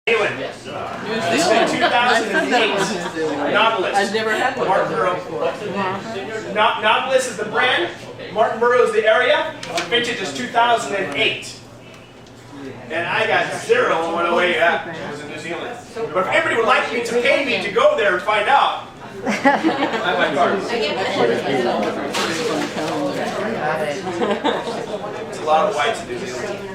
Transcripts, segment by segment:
This is 2008 Nautilus. I've never had one. Martin Burrow. Nautilus is the brand. Martin Burrow is the area. The vintage is 2008. And I got 0 on my way out. It was in New Zealand. But if anybody would like me to pay me to go there and find out, I have my card. It's a lot of whites in New Zealand.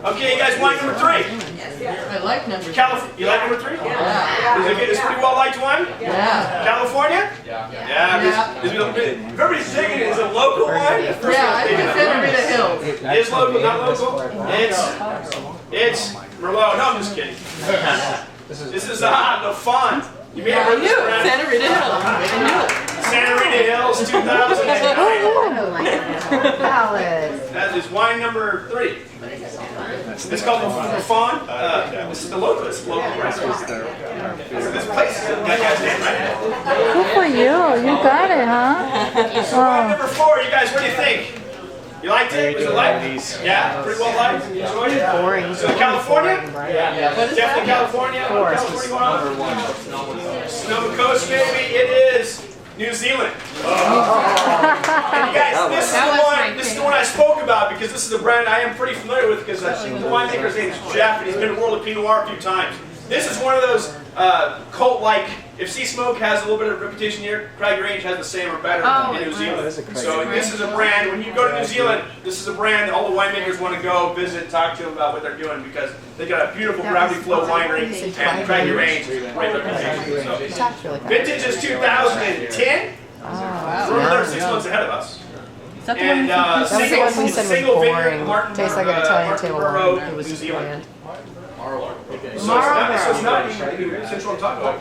Okay, you guys want number 3? I like number 3. You like number 3? Yeah. Is it pretty well liked one? Yeah. California? Yeah. Everybody's digging it. Is it a local one? Yeah, I consider it a hill. It is local, not local? It's Merlot. No, I'm just kidding. This is Lafond. You may have heard this brand. Santa Rita Hill. I knew it. Santa Rita Hills 2009. Salad. That is wine number 3. It's called Lafond. This is the local. It's a local restaurant. This place is got guy's name right. Good for you. You got it, huh? So wine number 4. You guys, what do you think? You liked it? Was it liked? Yeah, pretty well liked. You enjoyed it? Boring. So California? Yeah. Definitely California. California wine. Sonoma Coast, maybe. It is New Zealand. And you guys, this is the one I spoke about because this is a brand I am pretty familiar with because the winemaker's name is Jeff and he's been in World of Pinot Noir a few times. This is one of those cult-like, if Sea Smoke has a little bit of reputation here, Craggy Range has the same or better in New Zealand. So this is a brand, when you go to New Zealand, this is a brand that all the winemakers want to go visit, talk to them about what they're doing because they got a beautiful gravity flow winery and Craggy Range is a great reputation. So, vintage is 2010. We're 6 months ahead of us. And single vineyard, Martin Tastes like an Italian table Burrow, wine. It was New Zealand. bland. So it's not essential I'm talking about.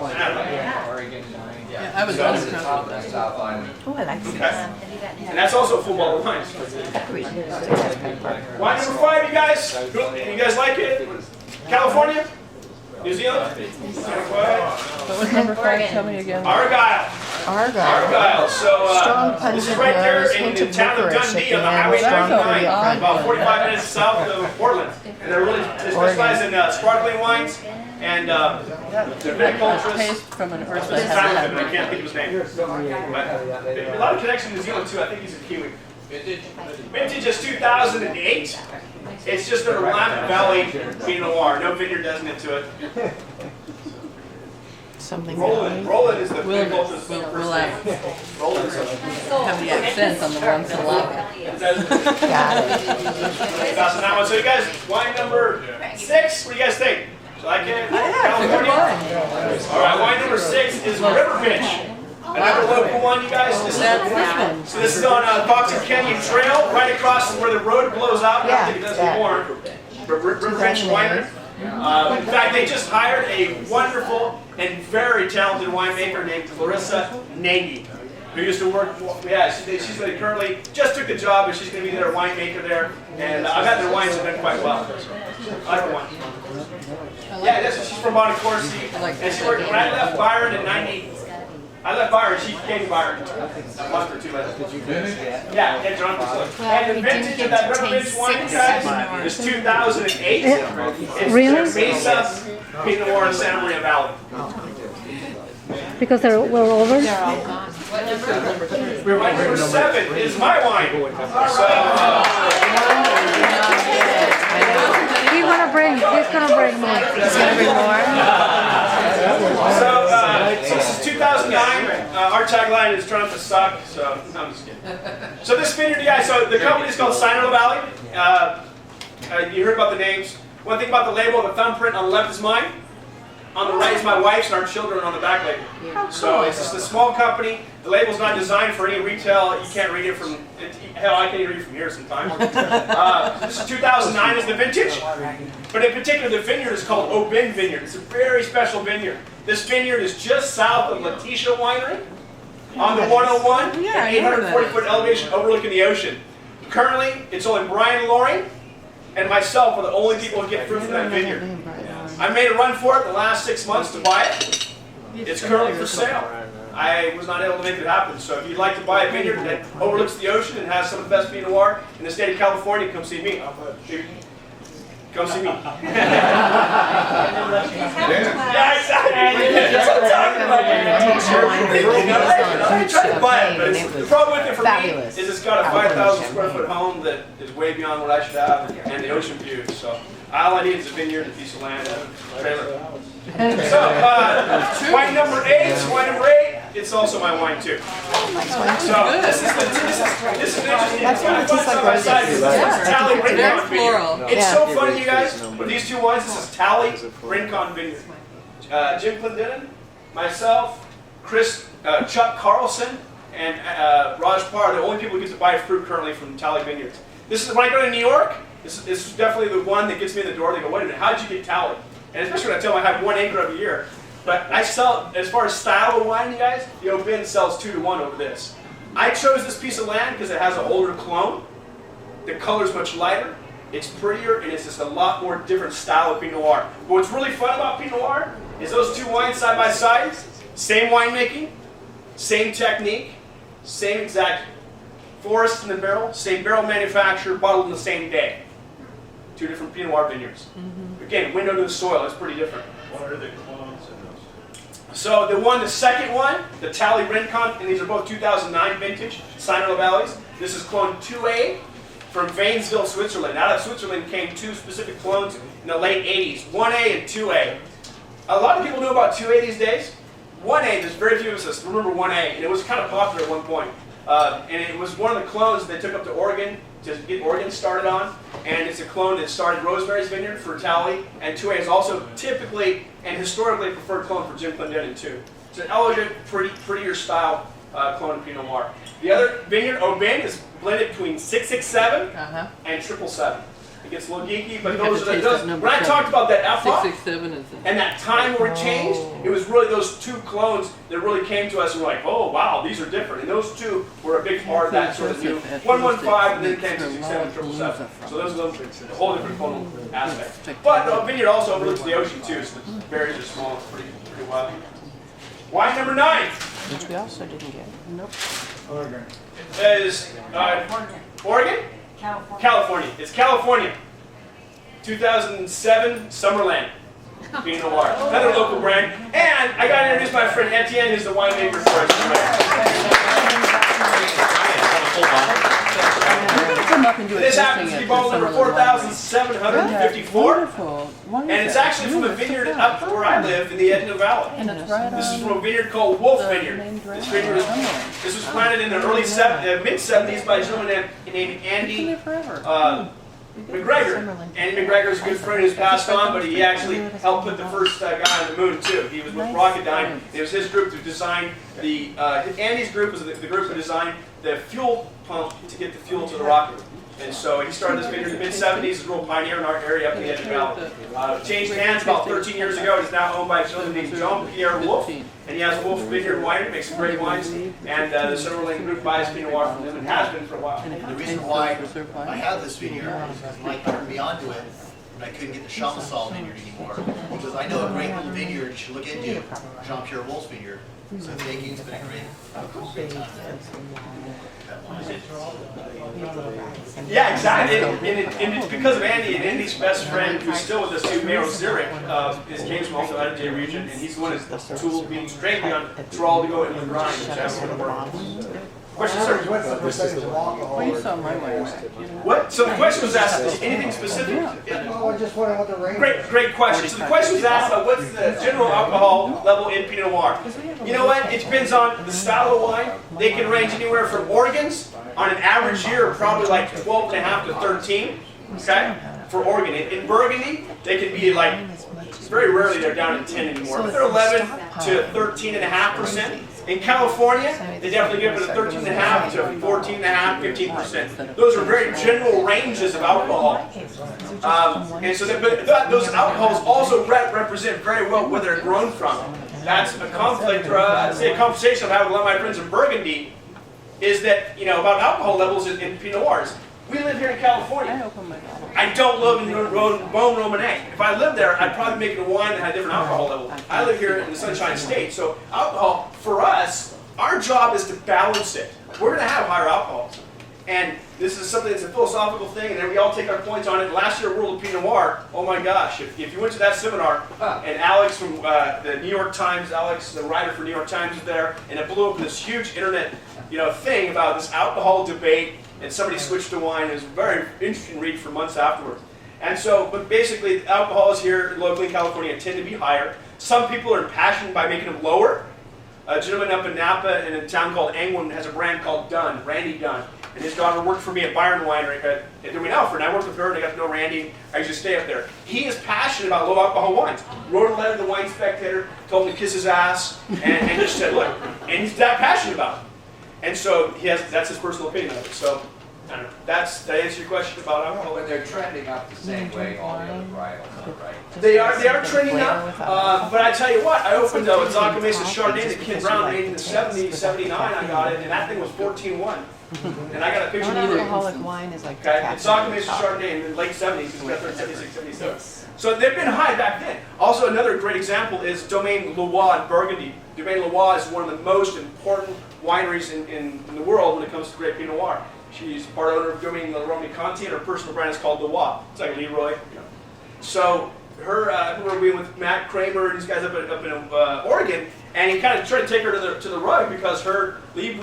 Yeah, I was unimpressed with that. Oh, I like Okay. And that's also a full bottle of wine. Wine number 5, you guys? You guys like it? California? New Zealand? What was number 5? Tell me again. Argyle. Argyle. So Strong this pungent is right there nose, in hint the of town of licorice Dundee at on the the end, Highway strong 39, fruity front. about 45 minutes south of Portland. And they specialize in sparkling wines and viticulturists. Taste from an earth I that has can't think of his name. But a lot of connection to New Zealand too. I think he's a Kiwi. Vintage is 2008. It's just a Willamette Valley Pinot Noir. No vineyard doesn't into it. Something Roland is the We'll closest have Roland is the accent on the one syllable. Got it. That's on that one. So you guys, wine number 6. What do you guys think? Like it? California? All right, wine number 6 is River Pitch. Another local one, you guys. So this is on Boxing Canyon Trail, right across where the road blows out. I don't think it does anymore. River Pitch Winery. In fact, they just hired a wonderful and very talented winemaker named Clarissa Nagy, who used to work. Yeah, she's currently just took the job, but she's going to be their winemaker there. And I've had their wines have done quite well. So I like the wine. Yeah, she's from Montecito, and she worked. When I left Byron in '90. I left Byron, she came to Byron a month or 2 later. Did you finish? Yeah, get drunk. And the vintage of that River Pitch wine, guys, is 2008. It's Really? Mesa Pinot Noir in Santa Maria Valley. Because they're well over? Wine number 7 is my wine. He's gonna bring more. He's gonna bring more? So this is 2009. Our tagline is "Trying to suck." So I'm just kidding. So this vineyard, guys. So the company is called Sinaloa Valley. You heard about the names. One thing about the label: the thumbprint on the left is mine. On the right is my wife's and our children on the back label. So it's just a small company. The label's not designed for any retail. You can't read it from, hell, I can't even read it from here sometimes. This is 2009 is the vintage. But in particular, the vineyard is called Aubin Vineyard. It's a very special vineyard. This vineyard is just south of Letitia Winery on the 101, at 840-foot elevation overlooking the ocean. Currently, it's only Brian Loring and myself are the only people who get fruit from that vineyard. I made a run for it the last 6 months to buy it. It's currently for sale. I was not able to make it happen. So if you'd like to buy a vineyard that overlooks the ocean and has some of the best Pinot Noir in the state of California, come see me. Come see me. I tried to buy it, but the problem with it for fabulous. me is it's got a 5,000 square foot home that is way beyond what I should have, and the ocean view. So all I need is a vineyard, a piece of land, and a trailer. So wine number 8. It's also my wine too. So this is interesting. That's one that tastes like roses. This is Tally Very Rincon floral. Vineyard. It's so funny, you guys. With these two wines, this is Tally Rincon Vineyard. Jim Clendenin, myself, Chuck Carlson, and Raj Parr, the only people who get to buy fruit currently from Tally Vineyards. This is when I go to New York. This is definitely the one that gets me in the door. They go, wait a minute, how did you get Tally? And especially when I tell them I have 1 acre of a year. But I sell, as far as style of wine, you guys, the Aubin sells 2 to 1 over this. I chose this piece of land because it has an older clone. The color's much lighter, it's prettier, and it's just a lot more different style of Pinot Noir. But what's really fun about Pinot Noir is those 2 wines side by side, same winemaking, same technique, same exact forest in the barrel, same barrel manufacturer, bottled in the same day. 2 different Pinot Noir vineyards. Again, window to the soil, it's pretty different. What are the clones in those? So the second one, the Tally Rincon, and these are both 2009 vintage, Sinaloa Valleys. This is clone 2A from Waynesville, Switzerland. Out of Switzerland came 2 specific clones in the late 80s, 1A and 2A. A lot of people know about 2A these days. 1A, there's very few of us that remember 1A, and it was kind of popular at one point. And it was one of the clones they took up to Oregon to get Oregon started on, and it's a clone that started Rosemary's Vineyard for Tally, and 2A is also typically and historically preferred clone for Jim Clendenin too. It's an elegant, prettier style clone of Pinot Noir. The other vineyard, Aubin, is blended between 667 and 777. It gets a little geeky, but those are those. When I talked about that epoch 667 is and that time where it changed, it was really those 2 clones that really came to us and were like, oh wow, these are different. And those 2 were a big part of that sort of new 115, and then came 667, 777. So those are a whole different clonal aspect. But the vineyard also overlooks the ocean too, so the berries are small. It's pretty wild. Wine number 9. Which we also didn't get. Nope. Oregon. Is Oregon? California. It's California. 2007 Summerland Pinot Noir. Another local brand. And I got to introduce my friend Etienne, who's the winemaker for us. This happens to be bottle number 4,754. And it's actually from a vineyard up where I live in the Edna Valley. This is from a vineyard called Wolf Vineyard. This was planted in the mid-70s by a gentleman named Andy McGregor. Andy McGregor is a good friend who's passed on, but he actually helped put the first guy on the moon too. He was with Rocketdyne. It was his group who designed the, Andy's group was the group who designed the fuel pump to get the fuel to the rocket. And so he started this vineyard in the mid-70s, he's a real pioneer in our area up in the Edna Valley. Changed hands about 13 years ago. It is now owned by a gentleman named Jean-Pierre Wolf. And he has a Wolf Vineyard Winery, makes some great wines. And the Summerland Group buys Pinot Noir from them and has been for a while. The reason why I have this vineyard is Mike turned me onto it, and I couldn't get the Chamsal vineyard anymore. Because I know a great little vineyard you should look into, Jean-Pierre Wolf's vineyard. So thank you, it's been a great time. Yeah, exactly. And it's because of Andy and Andy's best friend, who's still with us too, Mayo Zurich, is came from also out of the region, and he's the one who's tool being straight on Tyrol to go into the grind, which has to work. Question, sir? What's the percentage of alcohol? you saw my way. What? So the question was asked, anything specific? Oh, I just wondering what the range is. Great question. So the question was asked about what's the general alcohol level in Pinot Noir. You know what? It depends on the style of wine. They can range anywhere from Oregons, on an average year, probably like 12.5 to 13. Okay? For Oregon. In Burgundy, they can be like, very rarely they're down at 10 anymore, but they're 11 to 13.5%. In California, they definitely give it a 13.5 to 14.5, 15%. Those are very general ranges of alcohol. And so those alcohols also represent very well where they're grown from. That's a conflict, or I'd say a conversation I'm having with a lot of my friends in Burgundy, is that, about alcohol levels in Pinot Noirs. We live here in California. I don't live in Beaune Romanée. If I lived there, I'd probably make it a wine that had a different alcohol level. I live here in the Sunshine State, so alcohol, for us, our job is to balance it. We're going to have higher alcohols. And this is something that's a philosophical thing, and then we all take our points on it. Last year, World of Pinot Noir, oh my gosh, if you went to that seminar, and Alex from the New York Times, Alex, the writer for New York Times, was there, and it blew up in this huge internet thing about this alcohol debate, and somebody switched to wine. It was a very interesting read for months afterwards. And so, but basically, alcohols here locally in California tend to be higher. Some people are impassioned by making them lower. A gentleman up in Napa in a town called Angwin has a brand called Dunn, Randy Dunn. And his daughter worked for me at Byron Winery at Dewey Alfred, and I worked with her, and I got to know Randy. I used to stay up there. He is passionate about low alcohol wines. Wrote a letter to the Wine Spectator, told him to kiss his ass, and just said, look, and he's that passionate about it. And so that's his personal opinion of it. So, I don't know. Did I answer your question about alcohol? But they're trending up the same way all the other varietals, right? They are trending up, but I tell you what, I opened a Zacca Mesa Chardonnay that Ken Brown made in the 70s, 79, I got it, and that thing was 14-1. And I got a picture of it. Non-alcoholic wine is like Okay, it's Zacca Mesa Chardonnay in the late 70s, it's got there in 76, 77. So they've been high back then. Also, another great example is Domaine Leroy in Burgundy. Domaine Leroy is one of the most important wineries in the world when it comes to great Pinot Noir. She's part owner of Domaine Leroy Conti, and her personal brand is called Leroy. It's like Leroy. So we were with Matt Kramer and these guys up in Oregon, and he kind of tried to take her to the rug because her Lee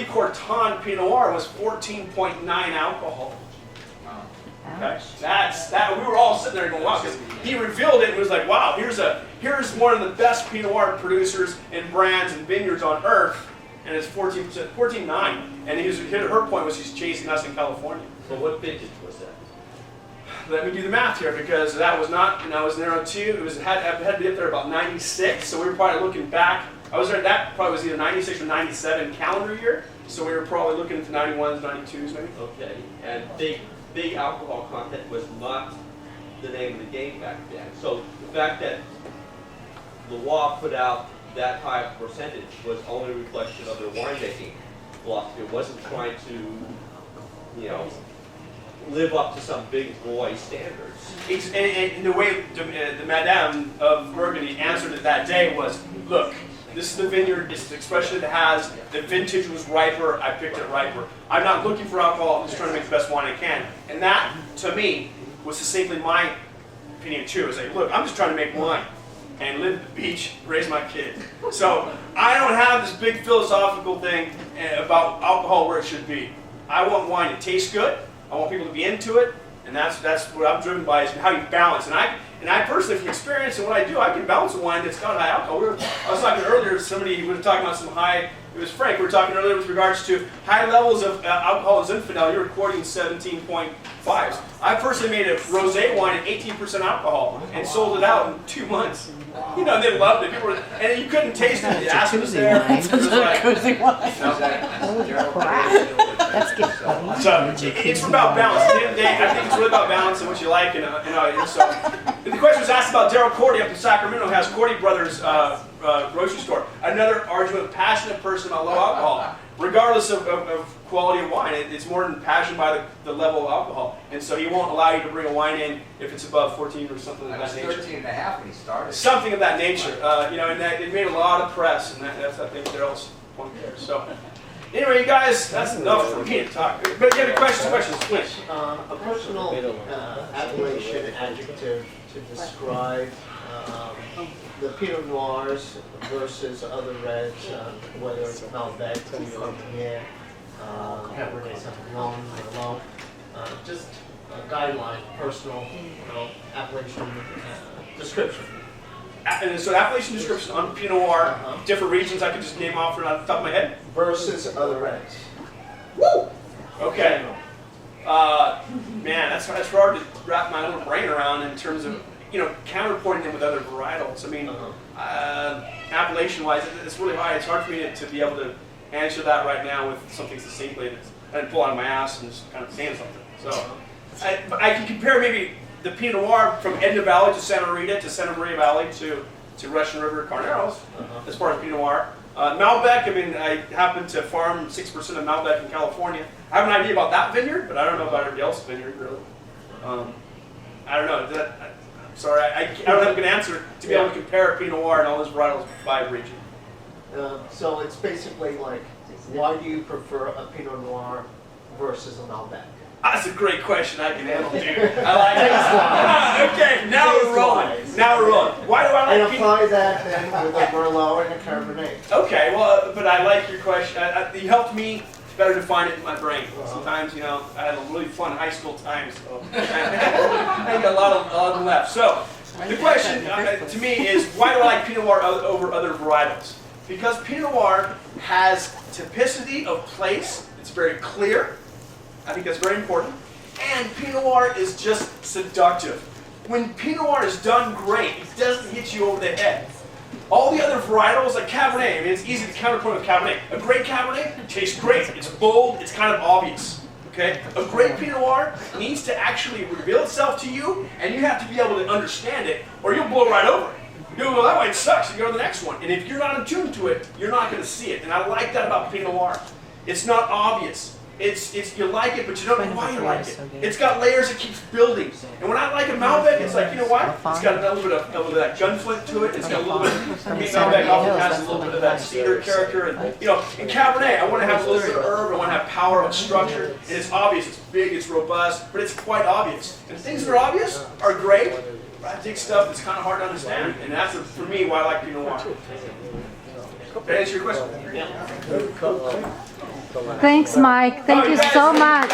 Corton Pinot Noir was 14.9 alcohol. Okay? We were all sitting there going, wow, because he revealed it and was like, wow, here's one of the best Pinot Noir producers and brands and vineyards on earth, and it's 14.9. And her point was he's chasing us in California. So what vintage was that? Let me do the math here, because that was not, and I was there on 2. It had to be up there about 96, so we were probably looking back. I was there, that probably was either 96 or 97 calendar year, so we were probably looking into 91s, 92s maybe. Okay, and big alcohol content was not the name of the game back then. So the fact that Leroy put out that high a percentage was only a reflection of their winemaking philosophy. It wasn't trying to, live up to some big boy standards. And the way the Madame of Burgundy answered it that day was, look, this is the vineyard, it's the expression it has, the vintage was riper, I picked it riper. I'm not looking for alcohol, I'm just trying to make the best wine I can. And that, to me, was succinctly my opinion too. It's like, look, I'm just trying to make wine and live at the beach, raise my kid. So I don't have this big philosophical thing about alcohol where it should be. I want wine to taste good, I want people to be into it, and that's what I'm driven by, is how you balance. And I personally, from experience and what I do, I can balance a wine that's got high alcohol. I was talking earlier, we were talking about some high, it was Frank, we were talking earlier with regards to high levels of alcohol as infidel. You're quoting 17.5s. I personally made a rosé wine at 18% alcohol and sold it out in 2 months. They loved it. People were, and you couldn't taste it. The acid was there. It was like, That's good. So it's about balance. At the end of the day, I think it's really about balance and what you like. And so the question was asked about Daryl Cordy up in Sacramento, who has Cordy Brothers grocery store. Another arduous, passionate person about low alcohol, regardless of quality of wine. It's more than passion by the level of alcohol. And so he won't allow you to bring a wine in if it's above 14 or something of that nature. 13.5 when he started. Something of that nature. And that it made a lot of press, and that's, I think, Daryl's point there. So anyway, you guys, that's enough for me to talk. But if you have any questions, please. A personal appellation, adjective to describe the Pinot Noirs versus other reds, whether it's Malbec, Pierre, Cabernet Sauvignon, Merlot. Just a guideline, personal appellation description. And so appellation description on Pinot Noir, different regions I could just name off right off the top of my head. Versus other reds. Woo! Okay. Man, that's hard to wrap my little brain around in terms of, counterpointing them with other varietals. I mean, appellation-wise, it's really hard. It's hard for me to be able to answer that right now with something succinctly. I didn't pull out of my ass and just kind of saying something. So I can compare maybe the Pinot Noir from Edna Valley to Santa Rita to Santa Maria Valley to Russian River Carneros, as far as Pinot Noir. Malbec, I happen to farm 6% of Malbec in California. I have an idea about that vineyard, but I don't know about everybody else's vineyard, really. I don't know. Sorry, I don't have a good answer to be able to compare Pinot Noir and all those varietals by region. So it's basically like why do you prefer a Pinot Noir versus a Malbec? That's a great question I can handle, dude. I like it. Okay, now we're rolling. Now we're rolling. Why do I And like Pinot? apply that then with a Merlot and a Cabernet. Okay, well, but I like your question. You helped me better define it in my brain. Sometimes, you know, I had a really fun high school time, so I got a lot of them left. So, the question to me is, why do I like Pinot Noir over other varietals? Because Pinot Noir has typicity of place. It's very clear. I think that's very important. And Pinot Noir is just seductive. When Pinot Noir is done great, it doesn't hit you over the head. All the other varietals, like Cabernet, I mean, it's easy to counterpoint with Cabernet. A great Cabernet tastes great. It's bold. It's kind of obvious. Okay? A great Pinot Noir needs to actually reveal itself to you, and you have to be able to understand it, or you'll blow right over it. You'll go, that wine sucks, and go to the next one. And if you're not attuned to it, you're not going to see it. And I like that about Pinot Noir. It's not obvious. It's you like it, but you don't know why you like it. It's got layers that keeps building. And when I like a Malbec, it's like, you know what? It's got a little bit of that gunflint to it. It's got a little bit. I mean, Malbec often has a little bit of that cedar character, and you know, in Cabernet, I want to have a little bit of herb. I want to have power of structure, and it's obvious. It's big. It's robust, but it's quite obvious. And things that are obvious are great. But I dig stuff that's kind of hard to understand, and that's for me why I like Pinot Noir. Did I answer your question? Thanks, Mike. Thank you so much.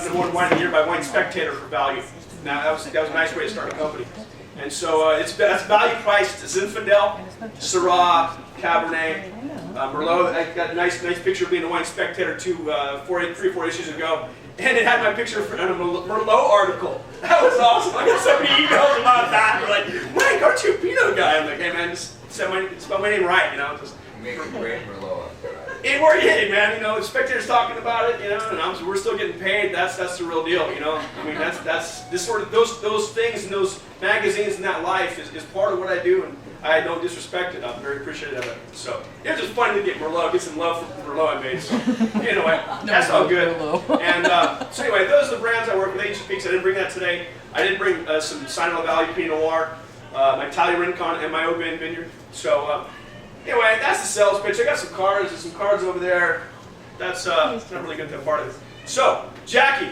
Award Wine of the Year by Wine Spectator for value. Now that was a nice way to start a company. And so that's value priced Zinfandel, Syrah, Cabernet, Merlot. I got a nice picture of me in the Wine Spectator 3 or 4 issues ago. And it had my picture in a Merlot article. That was awesome. I got so many emails about that. They're like, Mike, aren't you a Pinot guy? I'm like, hey man, just spell my name right, you know. Just Make a great Merlot. and we're hitting, man. You know, the Spectator's talking about it, you know, and we're still getting paid. That's the real deal, you know. I mean, that's this sort of those things and those magazines and that life is part of what I do, and I don't disrespect it. I'm very appreciative of it. So it was just fun to get Merlot, get some love for Merlot I made. So anyway, that's all good. And so anyway, those are the brands I work with. Ancient Peaks. I didn't bring that today. I did bring some Sinaloa Valley Pinot Noir, my Italia Rincon, and my Oban Vineyard. So. Anyway, that's the sales pitch. I got some cards. There's some cards over there. That's not really good to be a part of it. So, Jackie,